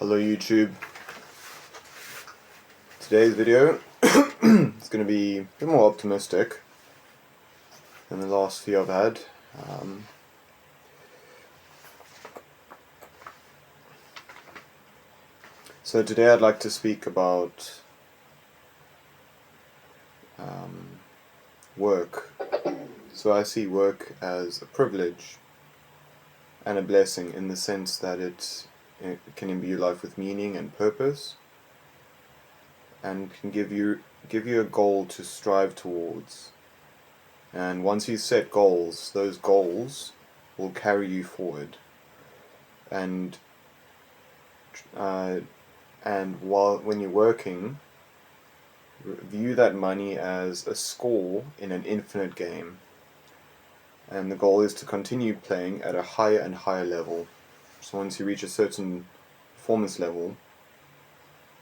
Hello YouTube. Today's video is going to be a bit more optimistic than the last few I've had. So today I'd like to speak about work. So I see work as a privilege and a blessing in the sense that it can imbue life with meaning and purpose, and can give you a goal to strive towards. And once you set goals, those goals will carry you forward. And when you're working, view that money as a score in an infinite game. And the goal is to continue playing at a higher and higher level. So once you reach a certain performance level,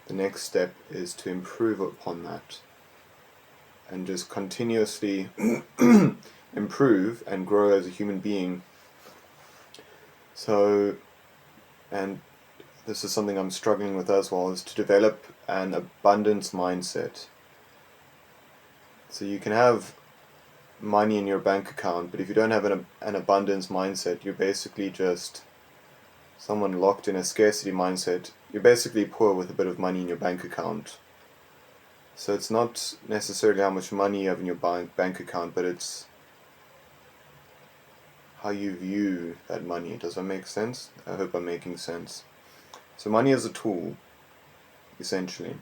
the next step is to improve upon that. And just continuously improve and grow as a human being. So, and this is something I'm struggling with as well, is to develop an abundance mindset. So you can have money in your bank account, but if you don't have an abundance mindset, you're basically just someone locked in a scarcity mindset. You're basically poor with a bit of money in your bank account. So it's not necessarily how much money you have in your bank account, but it's how you view that money. Does that make sense? I hope I'm making sense. So money is a tool, essentially.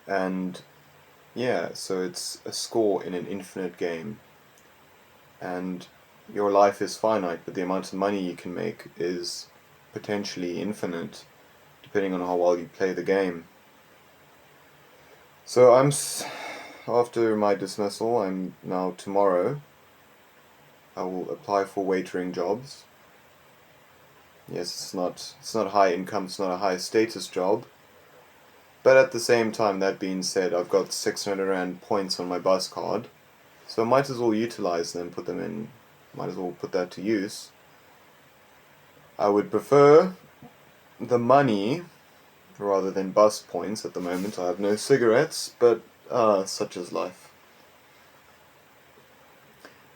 And yeah, so it's a score in an infinite game. And your life is finite, but the amount of money you can make is potentially infinite, depending on how well you play the game. So after my dismissal, tomorrow, I will apply for waitering jobs. Yes, it's not high income, it's not a high status job. But at the same time, that being said, I've got 600 Rand points on my bus card. So I might as well utilize them, might as well put that to use. I would prefer the money rather than bus points at the moment. I have no cigarettes, but such is life.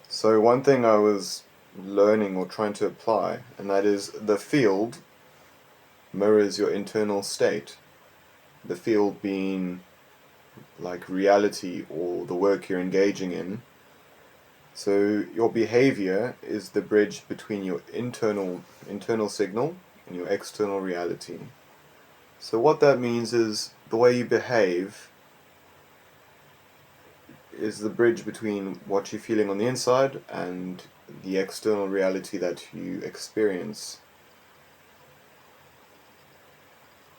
So one thing I was learning or trying to apply, and that is the field mirrors your internal state. The field being like reality or the work you're engaging in. So your behavior is the bridge between your internal signal and your external reality. So what that means is the way you behave is the bridge between what you're feeling on the inside and the external reality that you experience.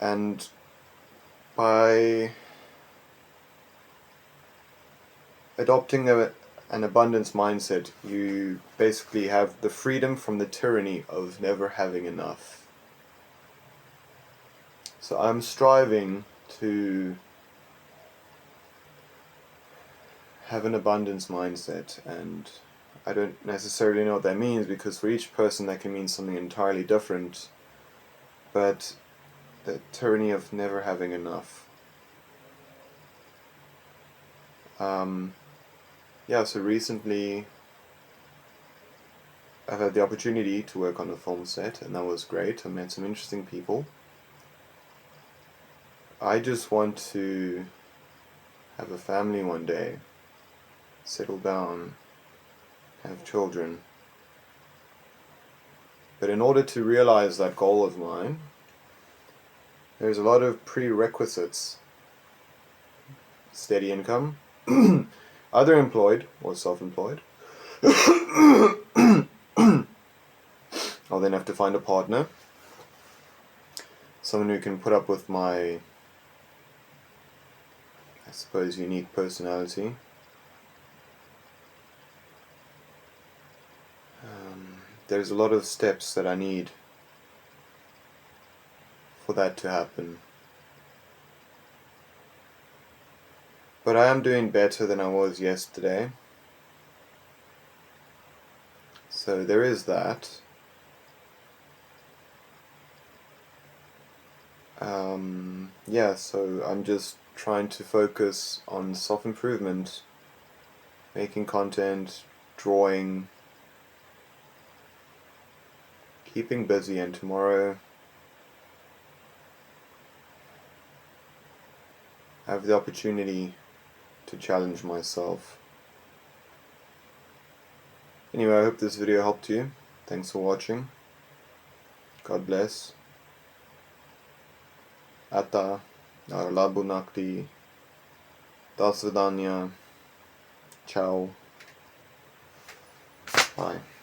And by adopting an abundance mindset, you basically have the freedom from the tyranny of never having enough. So I'm striving to have an abundance mindset, and I don't necessarily know what that means, because for each person that can mean something entirely different, but the tyranny of never having enough. So recently I've had the opportunity to work on a film set, and that was great. I met some interesting people. I just want to have a family one day, settle down, have children. But in order to realize that goal of mine, there's a lot of prerequisites. Steady income, either employed or self-employed. I'll then have to find a partner, someone who can put up with my, I suppose, unique personality. There's a lot of steps that I need for that to happen. But I am doing better than I was yesterday. So there is that. yeah, so I'm just trying to focus on self-improvement, making content, drawing, keeping busy, and tomorrow I have the opportunity to challenge myself. Anyway, I hope this video helped you. Thanks for watching. God bless. Ata, Labunakti, Das Vidanya, Ciao, bye.